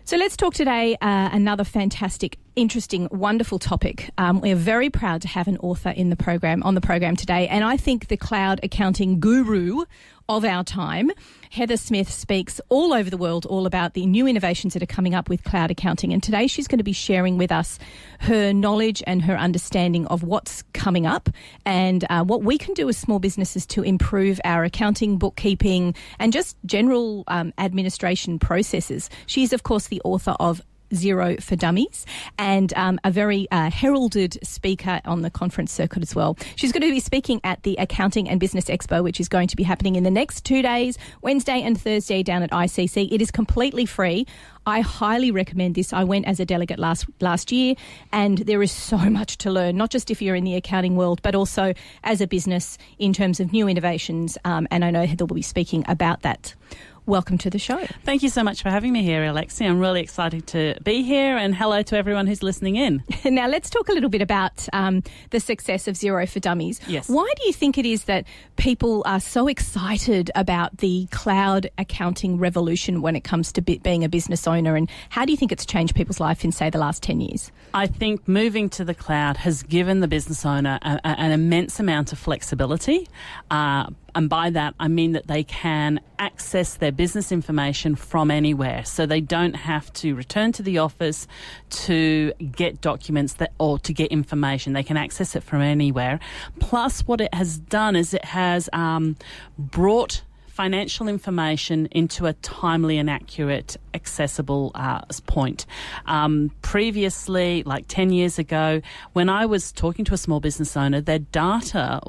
So let's talk today another fantastic, interesting, wonderful topic. We are very proud to have an author on the program today, and I think the cloud accounting guru of our time. Heather Smith speaks all over the world all about the new innovations that are coming up with cloud accounting, and today she's going to be sharing with us her knowledge and her understanding of what's coming up and what we can do as small businesses to improve our accounting, bookkeeping and just general administration processes. She's, of course, the author of Xero for Dummies and a very heralded speaker on the conference circuit as well. She's going to be speaking at the Accounting and Business Expo, which is going to be happening in the next 2 days, Wednesday and Thursday down at ICC. It is completely free. I highly recommend this. I went as a delegate last year, and there is so much to learn, not just if you're in the accounting world, but also as a business in terms of new innovations. And I know Heather will be speaking about that. Welcome to the show. Thank you so much for having me here, Alexi. I'm really excited to be here, and hello to everyone who's listening in. Now, let's talk a little bit about the success of Xero for Dummies. Yes. Why do you think it is that people are so excited about the cloud accounting revolution when it comes to being a business owner, and how do you think it's changed people's life in, say, the last 10 years? I think moving to the cloud has given the business owner an immense amount of flexibility. And by that, I mean that they can access their business information from anywhere. So they don't have to return to the office to get documents or to get information. They can access it from anywhere. Plus, what it has done is it has brought financial information into a timely and accurate, accessible point. Previously, like 10 years ago, when I was talking to a small business owner, their data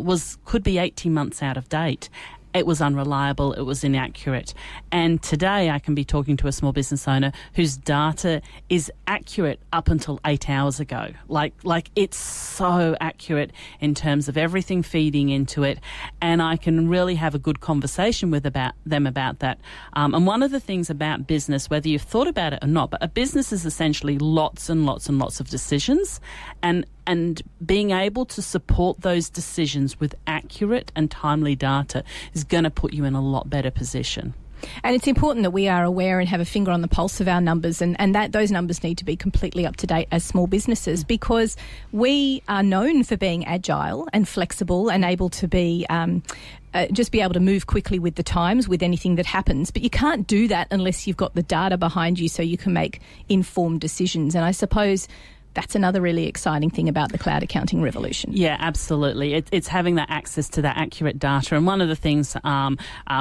could be 18 months out of date. It was unreliable, it was inaccurate. And today I can be talking to a small business owner whose data is accurate up until 8 hours ago. Like it's so accurate in terms of everything feeding into it, and I can really have a good conversation with them about that. And one of the things about business, whether you've thought about it or not, but a business is essentially lots and lots and lots of decisions, and being able to support those decisions with accurate and timely data is going to put you in a lot better position. And it's important that we are aware and have a finger on the pulse of our numbers, and that those numbers need to be completely up to date as small businesses, because we are known for being agile and flexible and able to be just be able to move quickly with the times with anything that happens. But you can't do that unless you've got the data behind you so you can make informed decisions. And I suppose that's another really exciting thing about the cloud accounting revolution. Yeah, absolutely. It's having that access to that accurate data. And one of the things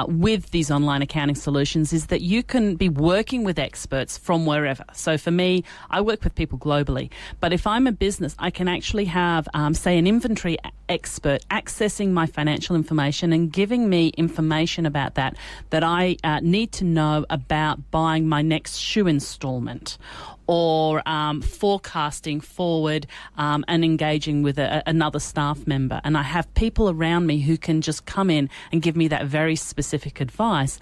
with these online accounting solutions is that you can be working with experts from wherever. So for me, I work with people globally. But if I'm a business, I can actually have, say, an inventory expert accessing my financial information and giving me information about that I need to know about buying my next shoe installment, or forecasting forward and engaging with another staff member. And I have people around me who can just come in and give me that very specific advice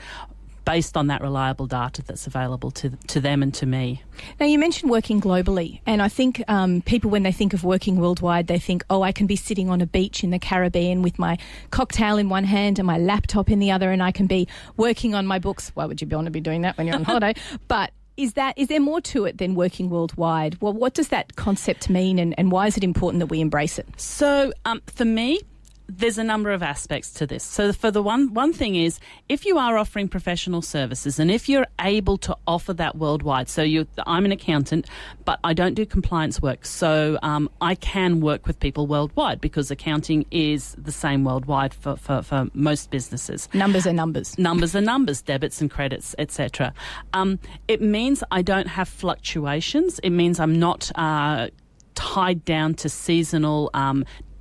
based on that reliable data that's available to them and to me. Now, you mentioned working globally, and I think people, when they think of working worldwide, they think, oh, I can be sitting on a beach in the Caribbean with my cocktail in one hand and my laptop in the other, and I can be working on my books. Why would you want to be doing that when you're on holiday? But is there more to it than working worldwide? Well, what does that concept mean, and why is it important that we embrace it? So for me, there's a number of aspects to this. So for the one thing is, if you are offering professional services and if you're able to offer that worldwide, so I'm an accountant, but I don't do compliance work, so I can work with people worldwide because accounting is the same worldwide for most businesses. Numbers are numbers. Numbers are numbers, debits and credits, etc. It means I don't have fluctuations. It means I'm not tied down to seasonal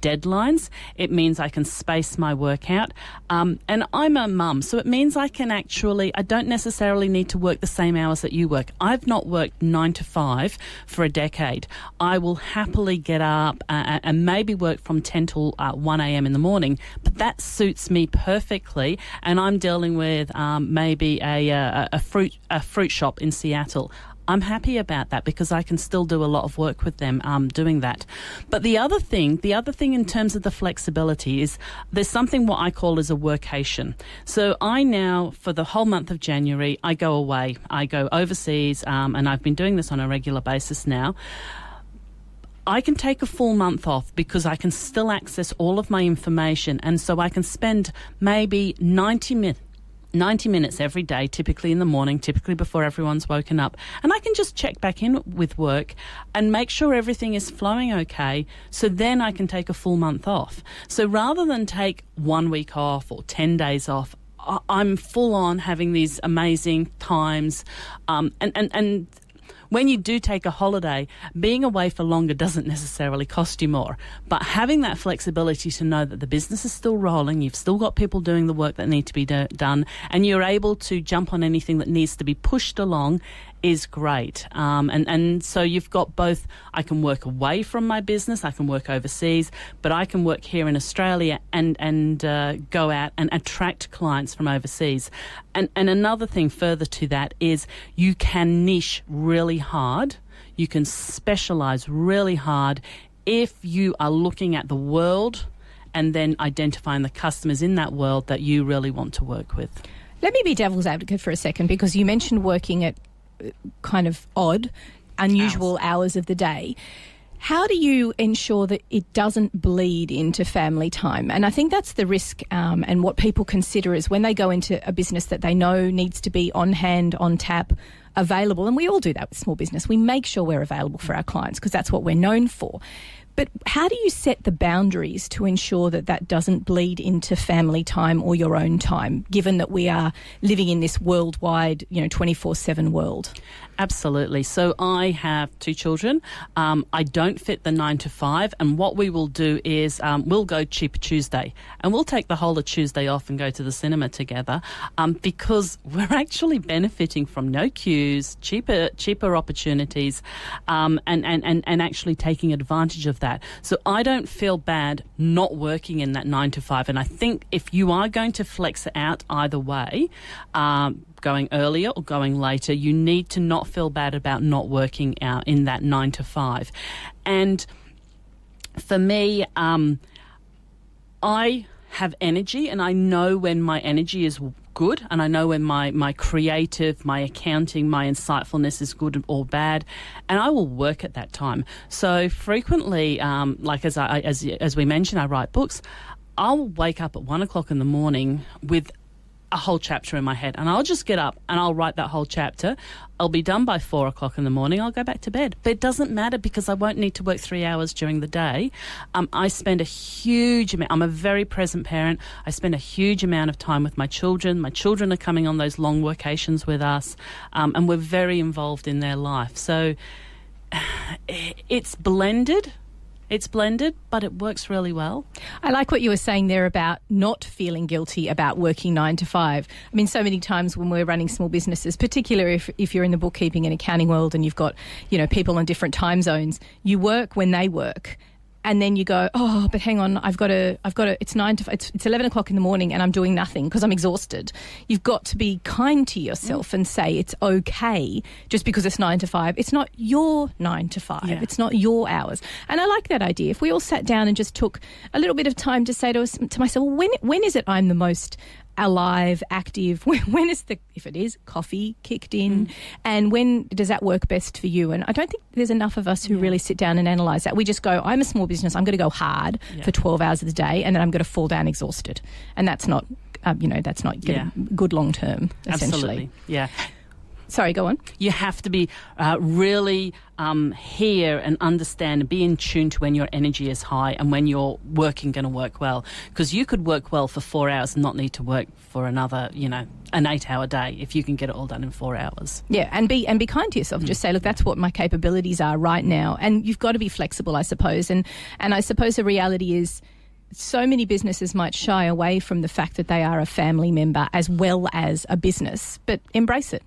deadlines. It means I can space my work out. And I'm a mum, so it means I don't necessarily need to work the same hours that you work. I've not worked 9 to 5 for a decade. I will happily get up and maybe work from 10 till 1 a.m. in the morning, but that suits me perfectly. And I'm dealing with maybe a fruit shop in Seattle. I'm happy about that because I can still do a lot of work with them doing that. But the other thing in terms of the flexibility is there's something what I call as a workation. So I now, for the whole month of January, I go away. I go overseas, and I've been doing this on a regular basis now. I can take a full month off because I can still access all of my information, and so I can spend maybe 90 minutes every day, typically in the morning, typically before everyone's woken up. And I can just check back in with work and make sure everything is flowing okay, so then I can take a full month off. So rather than take 1 week off or 10 days off, I'm full on having these amazing times. And when you do take a holiday, being away for longer doesn't necessarily cost you more. But having that flexibility to know that the business is still rolling, you've still got people doing the work that need to be done, and you're able to jump on anything that needs to be pushed along is great. And so you've got both. I can work away from my business, I can work overseas, but I can work here in Australia and go out and attract clients from overseas. And another thing further to that is you can niche really hard. You can specialise really hard if you are looking at the world and then identifying the customers in that world that you really want to work with. Let me be devil's advocate for a second, because you mentioned working at kind of odd, unusual hours of the day. How do you ensure that it doesn't bleed into family time? And I think that's the risk, and what people consider is when they go into a business that they know needs to be on hand, on tap, available, and we all do that with small business. We make sure we're available for our clients because that's what we're known for. But how do you set the boundaries to ensure that that doesn't bleed into family time or your own time, given that we are living in this worldwide, 24/7 world? Absolutely. So I have 2 children. I don't fit the 9 to 5, and what we will do is we'll go Cheaper Tuesday, and we'll take the whole of Tuesday off and go to the cinema together, because we're actually benefiting from no queues, cheaper opportunities, and actually taking advantage of that. So I don't feel bad not working in that 9 to 5, and I think if you are going to flex it out either way, going earlier or going later, you need to not feel bad about not working out in that 9 to 5. And for me, I have energy, and I know when my energy is good, and I know when my creative, my accounting, my insightfulness is good or bad, and I will work at that time. So frequently, like as we mentioned, I write books. I'll wake up at 1 o'clock in the morning with a whole chapter in my head, and I'll just get up and I'll write that whole chapter. I'll be done by 4 o'clock in the morning. I'll go back to bed. But it doesn't matter because I won't need to work 3 hours during the day. I spend a huge amount. I'm a very present parent. I spend a huge amount of time with my children. My children are coming on those long workations with us, and we're very involved in their life. So it's blended. It's blended, but it works really well. I like what you were saying there about not feeling guilty about working 9 to 5. I mean, so many times when we're running small businesses, particularly if you're in the bookkeeping and accounting world and you've got, people on different time zones, you work when they work. And then you go, oh, but hang on, I've got to, it's 9 to 5, it's 11 o'clock in the morning and I'm doing nothing because I'm exhausted. You've got to be kind to yourself and say it's okay just because it's 9 to 5. It's not your 9 to 5. Yeah. It's not your hours. And I like that idea. If we all sat down and just took a little bit of time to say to myself, well, when is it I'm the most alive, active? When is if it is, coffee kicked in? And when does that work best for you? And I don't think there's enough of us who really sit down and analyse that. We just go, I'm a small business, I'm going to go hard for 12 hours of the day, and then I'm going to fall down exhausted. And that's not, that's not good long term, essentially. Absolutely, yeah. Sorry, go on. You have to be really hear and understand and be in tune to when your energy is high and when you're going to work well. Because you could work well for 4 hours and not need to work for another, an 8-hour day if you can get it all done in 4 hours. Yeah, and be kind to yourself. Just say, look, that's what my capabilities are right now. And you've got to be flexible, I suppose. And I suppose the reality is so many businesses might shy away from the fact that they are a family member as well as a business, but embrace it.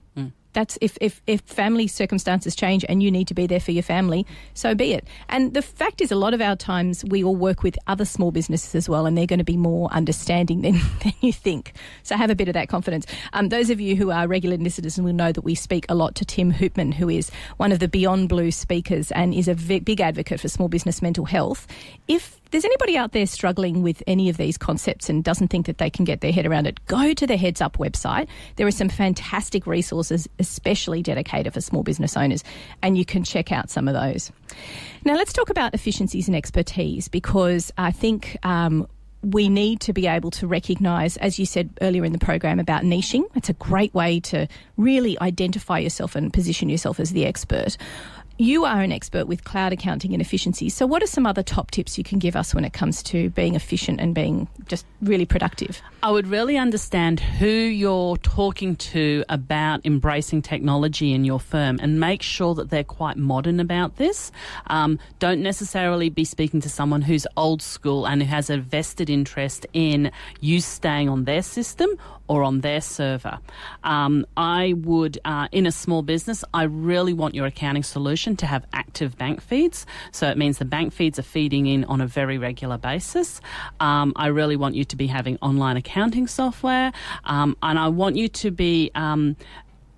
That's if family circumstances change and you need to be there for your family, so be it. And the fact is, a lot of our times we all work with other small businesses as well, and they're going to be more understanding than you think. So have a bit of that confidence. Those of you who are regular listeners will know that we speak a lot to Tim Hoopman, who is one of the Beyond Blue speakers and is a big advocate for small business mental health. If there's anybody out there struggling with any of these concepts and doesn't think that they can get their head around it, go to the Heads Up website. There are some fantastic resources, especially dedicated for small business owners, and you can check out some of those. Now, let's talk about efficiencies and expertise, because I think we need to be able to recognise, as you said earlier in the program, about niching. It's a great way to really identify yourself and position yourself as the expert. You are an expert with cloud accounting and efficiency. So what are some other top tips you can give us when it comes to being efficient and being just really productive? I would really understand who you're talking to about embracing technology in your firm and make sure that they're quite modern about this. Don't necessarily be speaking to someone who's old school and who has a vested interest in you staying on their system or on their server. I would, in a small business, I really want your accounting solution to have active bank feeds. So it means the bank feeds are feeding in on a very regular basis. I really want you to be having online accounting software, and I want you to be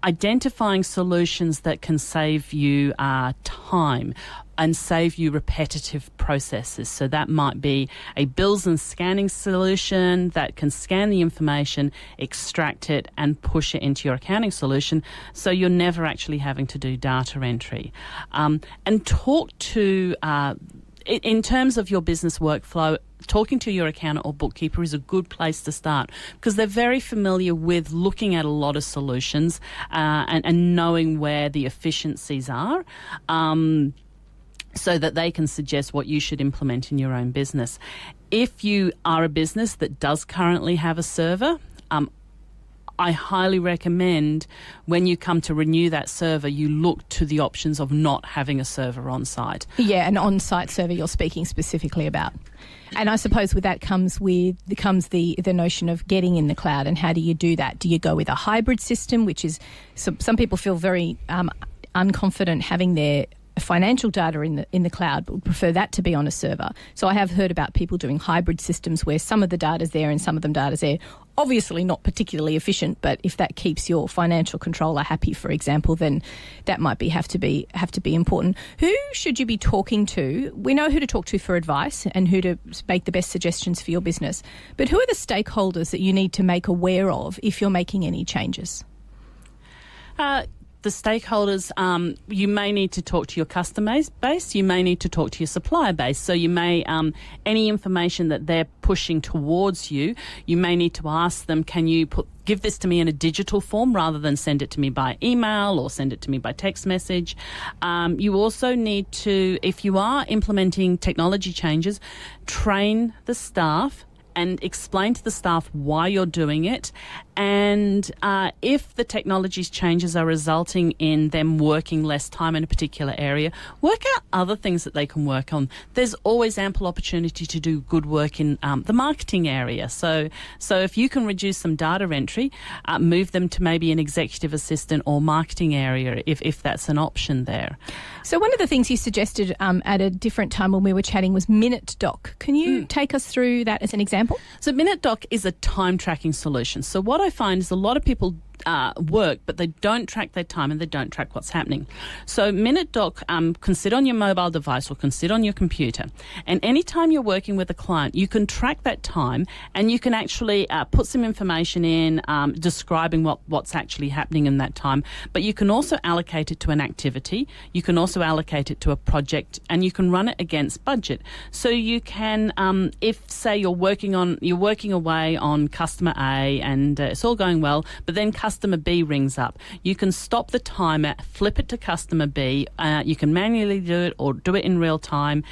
identifying solutions that can save you time and save you repetitive processes. So that might be a bills and scanning solution that can scan the information, extract it, and push it into your accounting solution, so you're never actually having to do data entry. And talk to, in terms of your business workflow, talking to your accountant or bookkeeper is a good place to start, because they're very familiar with looking at a lot of solutions and knowing where the efficiencies are. So that they can suggest what you should implement in your own business. If you are a business that does currently have a server, I highly recommend when you come to renew that server, you look to the options of not having a server on site. Yeah, an on-site server you're speaking specifically about. And I suppose with that comes the notion of getting in the cloud, and how do you do that? Do you go with a hybrid system, which is some people feel very unconfident having their financial data in the cloud, but would prefer that to be on a server. So I have heard about people doing hybrid systems where some of the data's there and some of the data's there. Obviously not particularly efficient, but if that keeps your financial controller happy, for example, then that might have to be important. Who should you be talking to? We know who to talk to for advice and who to make the best suggestions for your business. But who are the stakeholders that you need to make aware of if you're making any changes? The stakeholders, you may need to talk to your customer base, you may need to talk to your supplier base. So you may, any information that they're pushing towards you, you may need to ask them, can you give this to me in a digital form rather than send it to me by email or send it to me by text message. You also need to, if you are implementing technology changes, train the staff and explain to the staff why you're doing it. And if the technology's changes are resulting in them working less time in a particular area, work out other things that they can work on. There's always ample opportunity to do good work in the marketing area. So if you can reduce some data entry, move them to maybe an executive assistant or marketing area if that's an option there. So one of the things you suggested at a different time when we were chatting was MinuteDoc. Can you take us through that as an example? So MinuteDoc is a time tracking solution. So what I find is a lot of people work, but they don't track their time and they don't track what's happening. So MinuteDoc can sit on your mobile device or can sit on your computer, and anytime you're working with a client, you can track that time and you can actually put some information in describing what's actually happening in that time. But you can also allocate it to an activity, you can also allocate it to a project, and you can run it against budget. So you can, if say you're working away on customer A and it's all going well, but then customer B rings up, you can stop the timer, flip it to customer B. You can manually do it or do it in real time.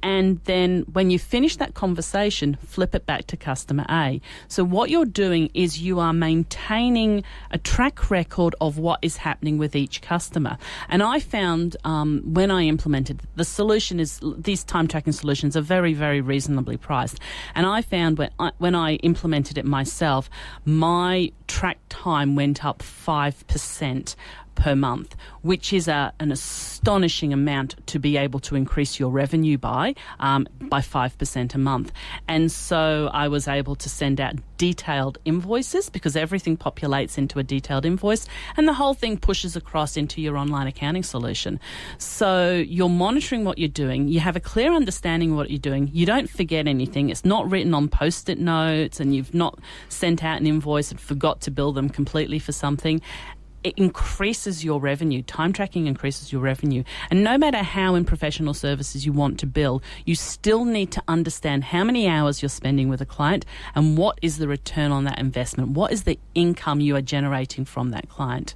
And then when you finish that conversation, flip it back to customer A. So what you're doing is you are maintaining a track record of what is happening with each customer. And I found when I implemented, the solution is, these time tracking solutions are very, very reasonably priced. And I found when I implemented it myself, my track time went up 5% per month, which is an astonishing amount to be able to increase your revenue by 5% a month. And so I was able to send out detailed invoices, because everything populates into a detailed invoice, and the whole thing pushes across into your online accounting solution. So you're monitoring what you're doing. You have a clear understanding of what you're doing. You don't forget anything. It's not written on Post-it notes, and you've not sent out an invoice and forgot to bill them completely for something. It increases your revenue. Time tracking increases your revenue. And no matter how in professional services you want to bill, you still need to understand how many hours you're spending with a client and what is the return on that investment. What is the income you are generating from that client?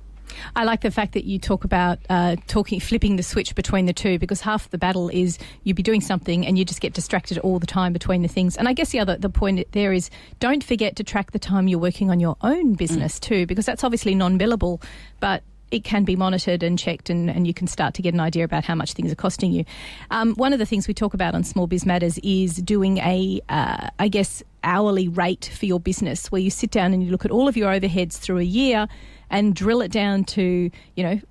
I like the fact that you talk about flipping the switch between the two, because half the battle is you'd be doing something and you just get distracted all the time between the things. And I guess the point there is, don't forget to track the time you're working on your own business too, because that's obviously non-billable, but it can be monitored and checked, and you can start to get an idea about how much things are costing you. One of the things we talk about on Small Biz Matters is doing a hourly rate for your business, where you sit down and you look at all of your overheads through a year and drill it down to,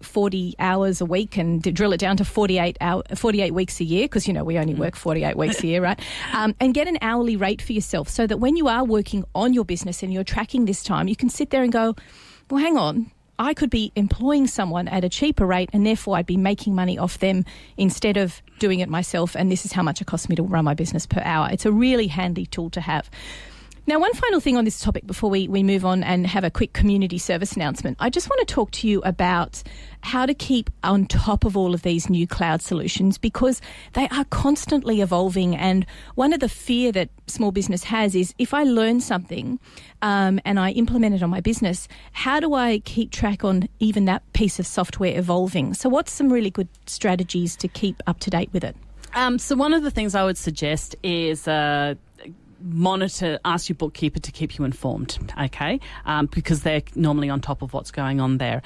40 hours a week, and drill it down to 48 weeks a year, because, we only work 48 weeks a year, right? And get an hourly rate for yourself, so that when you are working on your business and you're tracking this time, you can sit there and go, well, hang on, I could be employing someone at a cheaper rate, and therefore I'd be making money off them instead of doing it myself, and this is how much it costs me to run my business per hour. It's a really handy tool to have. Now, one final thing on this topic before we move on and have a quick community service announcement. I just want to talk to you about how to keep on top of all of these new cloud solutions, because they are constantly evolving. And one of the fear that small business has is, if I learn something and I implement it on my business, how do I keep track on even that piece of software evolving? So what's some really good strategies to keep up to date with it? So one of the things I would suggest is ask your bookkeeper to keep you informed, okay? Because they're normally on top of what's going on there.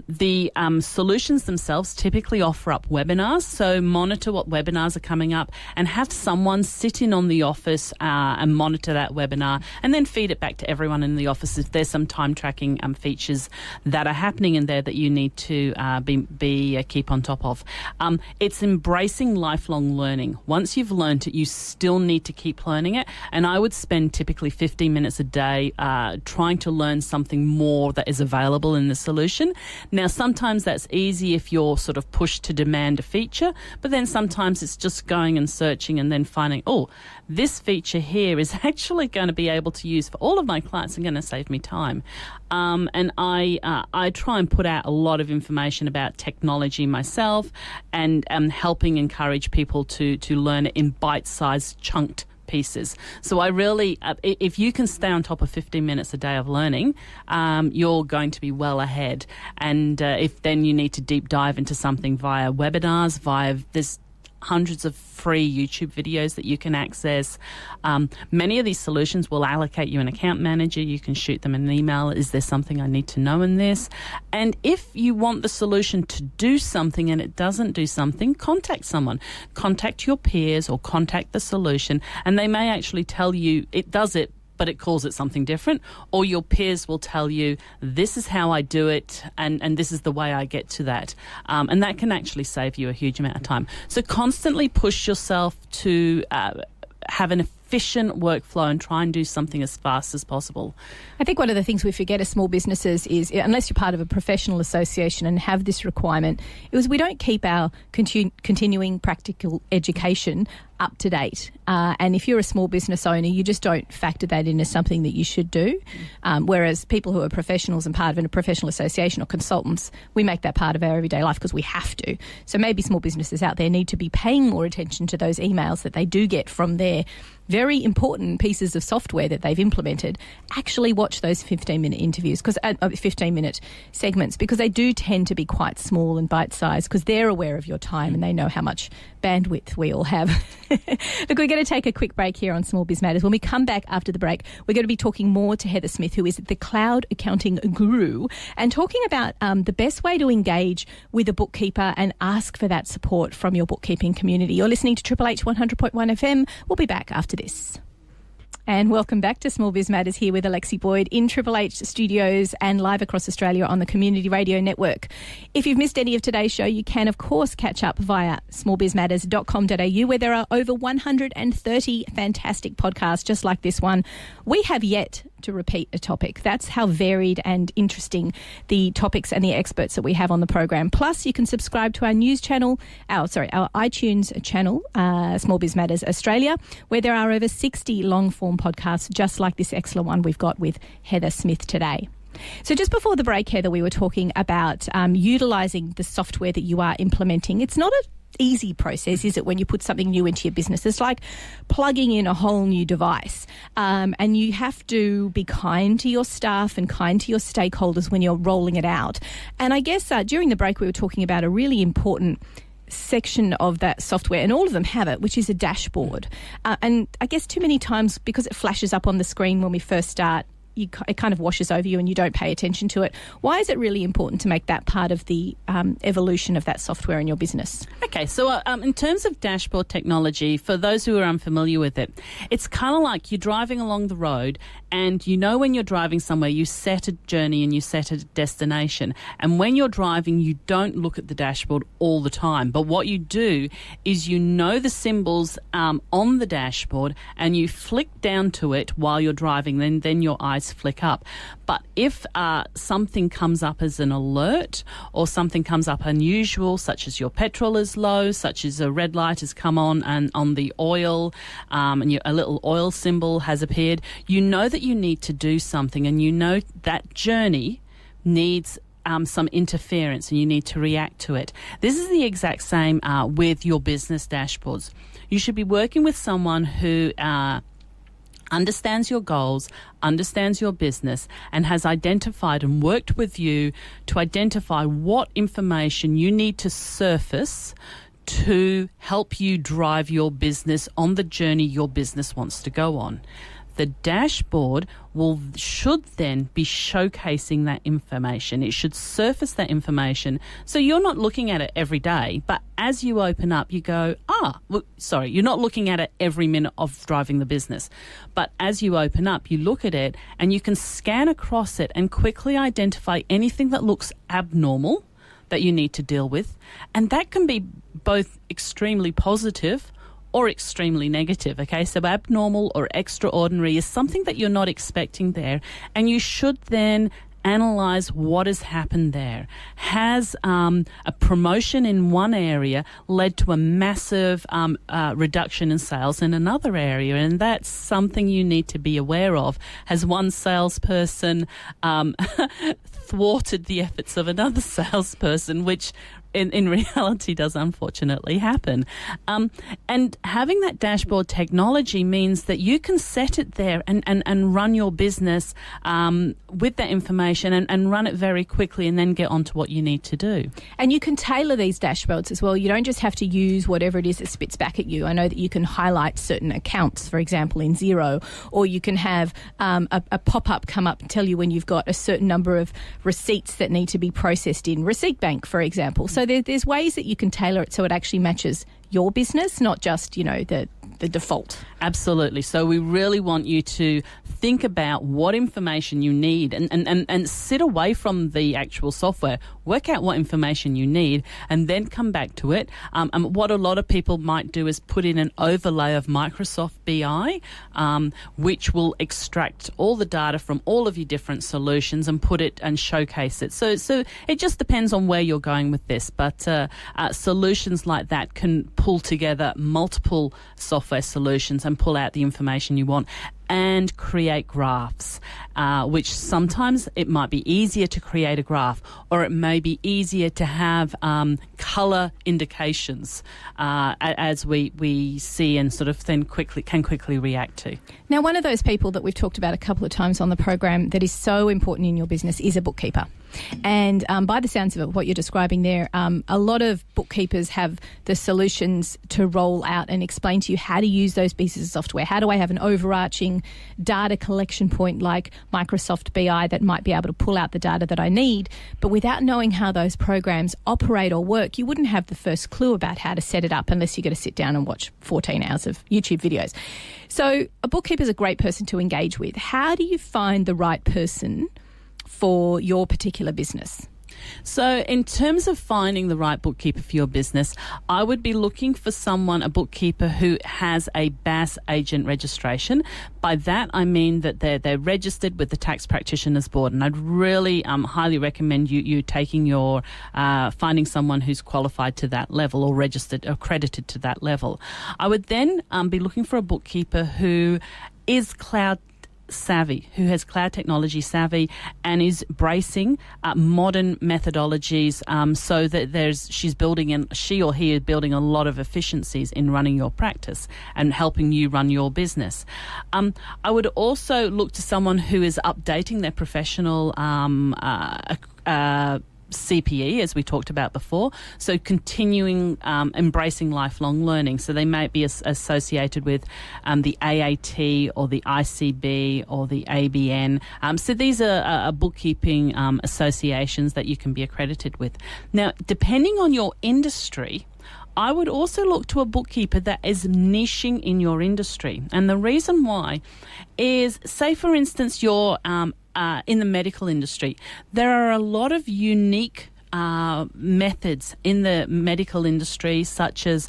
The solutions themselves typically offer up webinars, so monitor what webinars are coming up and have someone sit in on the office and monitor that webinar, and then feed it back to everyone in the office if there's some time tracking features that are happening in there that you need to keep on top of. It's embracing lifelong learning. Once you've learned it, you still need to keep learning it. And I would spend typically 15 minutes a day trying to learn something more that is available in the solution. Now, sometimes that's easy if you're sort of pushed to demand a feature, but then sometimes it's just going and searching and then finding, oh, this feature here is actually going to be able to use for all of my clients and going to save me time. And I try and put out a lot of information about technology myself, and helping encourage people to learn it in bite-sized chunked pieces. So I really, if you can stay on top of 15 minutes a day of learning, you're going to be well ahead. And if then you need to deep dive into something via webinars, there's hundreds of free YouTube videos that you can access. Many of these solutions will allocate you an account manager. You can shoot them an email. Is there something I need to know in this? And if you want the solution to do something and it doesn't do something, contact someone. Contact your peers or contact the solution, and they may actually tell you it does it, but it calls it something different, or your peers will tell you, this is how I do it, and this is the way I get to that. And that can actually save you a huge amount of time. So constantly push yourself to have an efficient workflow and try and do something as fast as possible. I think one of the things we forget as small businesses is, unless you're part of a professional association and have this requirement, is we don't keep our continuing practical education up to date. And if you're a small business owner, you just don't factor that in as something that you should do. Whereas people who are professionals and part of a professional association or consultants, we make that part of our everyday life because we have to. So maybe small businesses out there need to be paying more attention to those emails that they do get from their very important pieces of software that they've implemented. Actually watch those 15-minute interviews, 15-minute segments, because they do tend to be quite small and bite-sized, because they're aware of your time and they know how much bandwidth we all have. Look, we're going to take a quick break here on Small Biz Matters. When we come back after the break, we're going to be talking more to Heather Smith, who is the cloud accounting guru, and talking about the best way to engage with a bookkeeper and ask for that support from your bookkeeping community. You're listening to Triple H 100.1 FM. We'll be back after this. And welcome back to Small Biz Matters here with Alexi Boyd in Triple H Studios and live across Australia on the Community Radio Network. If you've missed any of today's show, you can, of course, catch up via smallbizmatters.com.au, where there are over 130 fantastic podcasts just like this one. We have yet to repeat a topic. That's how varied and interesting the topics and the experts that we have on the program. Plus, you can subscribe to our news channel, our iTunes channel, Small Biz Matters Australia, where there are over 60 long-form podcasts just like this excellent one we've got with Heather Smith today. So just before the break, Heather, we were talking about utilising the software that you are implementing. It's not an easy process, is it, when you put something new into your business? It's like plugging in a whole new device, and you have to be kind to your staff and kind to your stakeholders when you're rolling it out. And I guess during the break we were talking about a really important section of that software, and all of them have it, which is a dashboard. And I guess too many times, because it flashes up on the screen when we first start, it kind of washes over you and you don't pay attention to it. Why is it really important to make that part of the evolution of that software in your business? Okay, so in terms of dashboard technology, for those who are unfamiliar with it, it's kind of like you're driving along the road, and you know when you're driving somewhere, you set a journey and you set a destination. And when you're driving, you don't look at the dashboard all the time. But what you do is you know the symbols on the dashboard, and you flick down to it while you're driving, then your eyes flick up. But if something comes up as an alert, or something comes up unusual, such as your petrol is low, such as a red light has come on and on the oil, and a little oil symbol has appeared, you know that you need to do something, and you know that journey needs some interference, and you need to react to it. This is the exact same with your business dashboards. You should be working with someone who understands your goals, understands your business, and has identified and worked with you to identify what information you need to surface to help you drive your business on the journey your business wants to go on. The dashboard should then be showcasing that information. It should surface that information. So you're not looking at it every day, but as you open up, you go, you're not looking at it every minute of driving the business. But as you open up, you look at it and you can scan across it and quickly identify anything that looks abnormal that you need to deal with. And that can be both extremely positive or extremely negative, okay? So abnormal or extraordinary is something that you're not expecting there, and you should then analyse what has happened there. Has a promotion in one area led to a massive reduction in sales in another area? And that's something you need to be aware of. Has one salesperson thwarted the efforts of another salesperson, which in reality does unfortunately happen. And having that dashboard technology means that you can set it there and run your business with that information and run it very quickly, and then get on to what you need to do. And you can tailor these dashboards as well. You don't just have to use whatever it is that spits back at you. I know that you can highlight certain accounts, for example, in Xero, or you can have a pop-up come up and tell you when you've got a certain number of receipts that need to be processed in Receipt Bank, for example. So there's ways that you can tailor it so it actually matches your business, not just, the default. Absolutely. So we really want you to think about what information you need and sit away from the actual software. Work out what information you need and then come back to it. And what a lot of people might do is put in an overlay of Microsoft BI, which will extract all the data from all of your different solutions and put it and showcase it. So it just depends on where you're going with this. But solutions like that can pull together multiple software solutions and pull out the information you want and create graphs, which sometimes it might be easier to create a graph, or it may be easier to have colour indications as we see and sort of then can quickly react to. Now, one of those people that we've talked about a couple of times on the program that is so important in your business is a bookkeeper. And by the sounds of it, what you're describing there, a lot of bookkeepers have the solutions to roll out and explain to you how to use those pieces of software. How do I have an overarching data collection point like Microsoft BI that might be able to pull out the data that I need? But without knowing how those programs operate or work, you wouldn't have the first clue about how to set it up unless you're going to sit down and watch 14 hours of YouTube videos. So a bookkeeper is a great person to engage with. How do you find the right person for your particular business? So in terms of finding the right bookkeeper for your business, I would be looking for a bookkeeper who has a BAS agent registration. By that, I mean that they're registered with the Tax Practitioners Board. And I'd really highly recommend you taking finding someone who's qualified to that level or registered or accredited to that level. I would then be looking for a bookkeeper who is cloud savvy, who has cloud technology savvy and is embracing modern methodologies, so that she or he is building a lot of efficiencies in running your practice and helping you run your business. I would also look to someone who is updating their professional CPE, as we talked about before, so continuing embracing lifelong learning. So they might be associated with the AAT or the ICB or the ABN. So these are bookkeeping associations that you can be accredited with. Now, depending on your industry, I would also look to a bookkeeper that is niching in your industry. And the reason why is, say, for instance, you're in the medical industry. There are a lot of unique methods in the medical industry, such as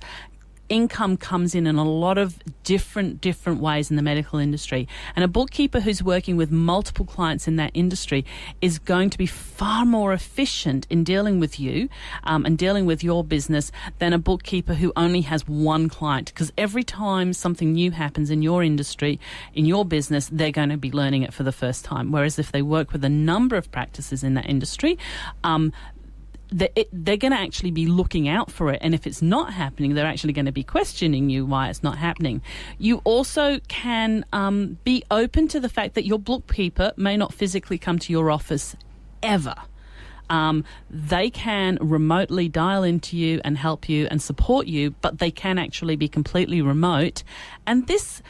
income comes in a lot of different ways in the medical industry. And a bookkeeper who's working with multiple clients in that industry is going to be far more efficient in dealing with you and dealing with your business than a bookkeeper who only has one client. Because every time something new happens in your industry, in your business, they're going to be learning it for the first time. Whereas if they work with a number of practices in that industry, they're going to actually be looking out for it. And if it's not happening, they're actually going to be questioning you why it's not happening. You also can be open to the fact that your bookkeeper may not physically come to your office ever. They can remotely dial into you and help you and support you, but they can actually be completely remote. And this,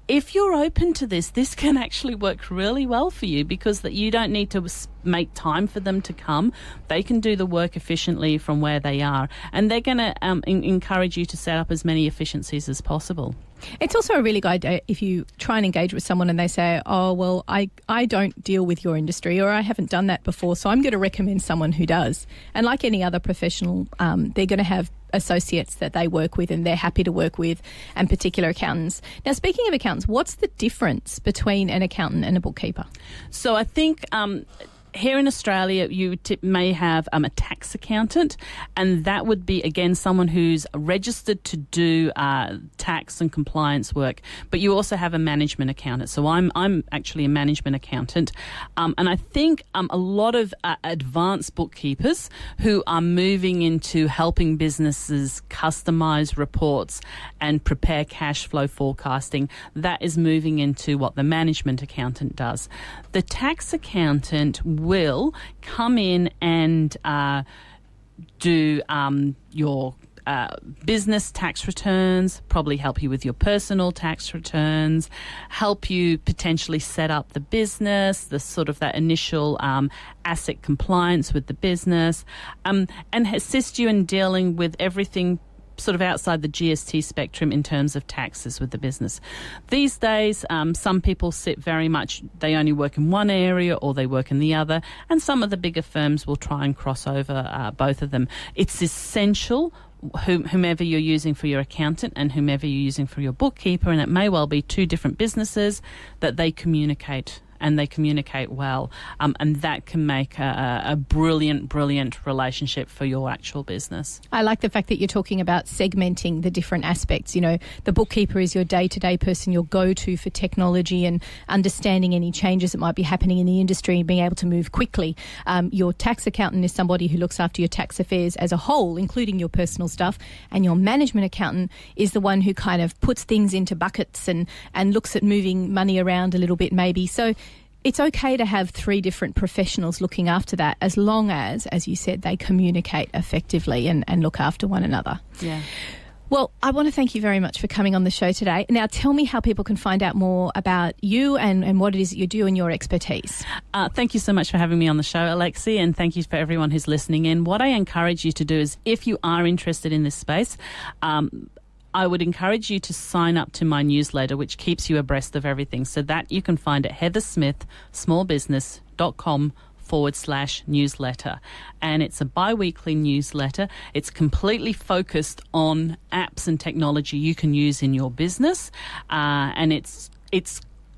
if you're open to this can actually work really well for you, because that you don't need to make time for them to come. They can do the work efficiently from where they are, and they're going to encourage you to set up as many efficiencies as possible. It's also a really good idea if you try and engage with someone and they say, oh, well, I don't deal with your industry, or I haven't done that before, so I'm going to recommend someone who does. And like any other professional, they're going to have associates that they work with and they're happy to work with, and particular accountants. Now, speaking of accountants, what's the difference between an accountant and a bookkeeper? So I think here in Australia, you may have a tax accountant, and that would be, again, someone who's registered to do tax and compliance work. But you also have a management accountant. So I'm actually a management accountant. And I think a lot of advanced bookkeepers who are moving into helping businesses customise reports and prepare cash flow forecasting, that is moving into what the management accountant does. The tax accountant will come in and do your business tax returns, probably help you with your personal tax returns, help you potentially set up the business, the sort of that initial asset compliance with the business, and assist you in dealing with everything sort of outside the GST spectrum in terms of taxes with the business. These days, some people they only work in one area or they work in the other, and some of the bigger firms will try and cross over both of them. It's essential, whomever you're using for your accountant and whomever you're using for your bookkeeper, and it may well be two different businesses, that they communicate. And they communicate well, and that can make a brilliant relationship for your actual business. I like the fact that you're talking about segmenting the different aspects. You know, the bookkeeper is your day-to-day person, your go-to for technology and understanding any changes that might be happening in the industry and being able to move quickly. Your tax accountant is somebody who looks after your tax affairs as a whole, including your personal stuff. And your management accountant is the one who kind of puts things into buckets and looks at moving money around a little bit maybe. So it's okay to have 3 different professionals looking after that, as long as you said, they communicate effectively and look after one another. Yeah. Well, I want to thank you very much for coming on the show today. Now, tell me how people can find out more about you and what it is that you do and your expertise. Thank you so much for having me on the show, Alexi, and thank you for everyone who's listening in. What I encourage you to do is, if you are interested in this space, I would encourage you to sign up to my newsletter, which keeps you abreast of everything. So that you can find at heathersmithsmallbusiness.com/newsletter. And it's a bi-weekly newsletter. It's completely focused on apps and technology you can use in your business. And it's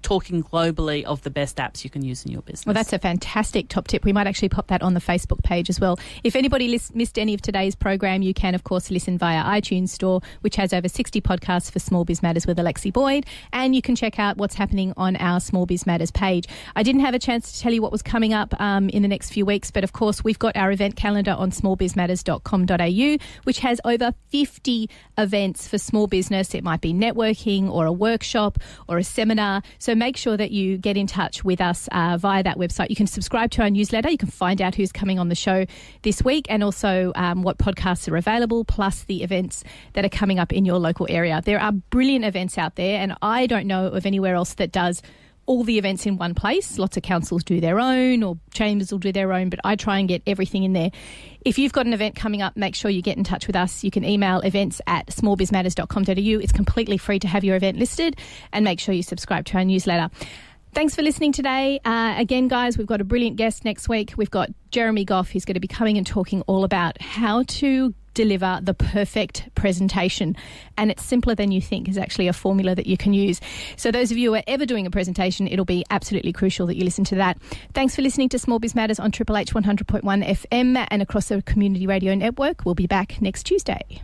talking globally of the best apps you can use in your business. Well, that's a fantastic top tip. We might actually pop that on the Facebook page as well. If anybody missed any of today's program, you can, of course, listen via iTunes Store, which has over 60 podcasts for Small Biz Matters with Alexi Boyd, and you can check out what's happening on our Small Biz Matters page. I didn't have a chance to tell you what was coming up in the next few weeks, but of course, we've got our event calendar on smallbizmatters.com.au, which has over 50 events for small business. It might be networking or a workshop or a seminar. So make sure that you get in touch with us via that website. You can subscribe to our newsletter. You can find out who's coming on the show this week, and also what podcasts are available, plus the events that are coming up in your local area. There are brilliant events out there, and I don't know of anywhere else that does all the events in one place. Lots of councils do their own, or chambers will do their own, but I try and get everything in there. If you've got an event coming up, make sure you get in touch with us. You can email events@smallbizmatters.com.au. It's completely free to have your event listed, and make sure you subscribe to our newsletter. Thanks for listening today. Again, guys, we've got a brilliant guest next week. We've got Jeremy Goff, who's going to be coming and talking all about how to deliver the perfect presentation. And it's simpler than you think. Is actually a formula that you can use. So those of you who are ever doing a presentation, it'll be absolutely crucial that you listen to that. Thanks for listening to Small Biz Matters on Triple H 100.1 FM and across the Community Radio Network. We'll be back next Tuesday.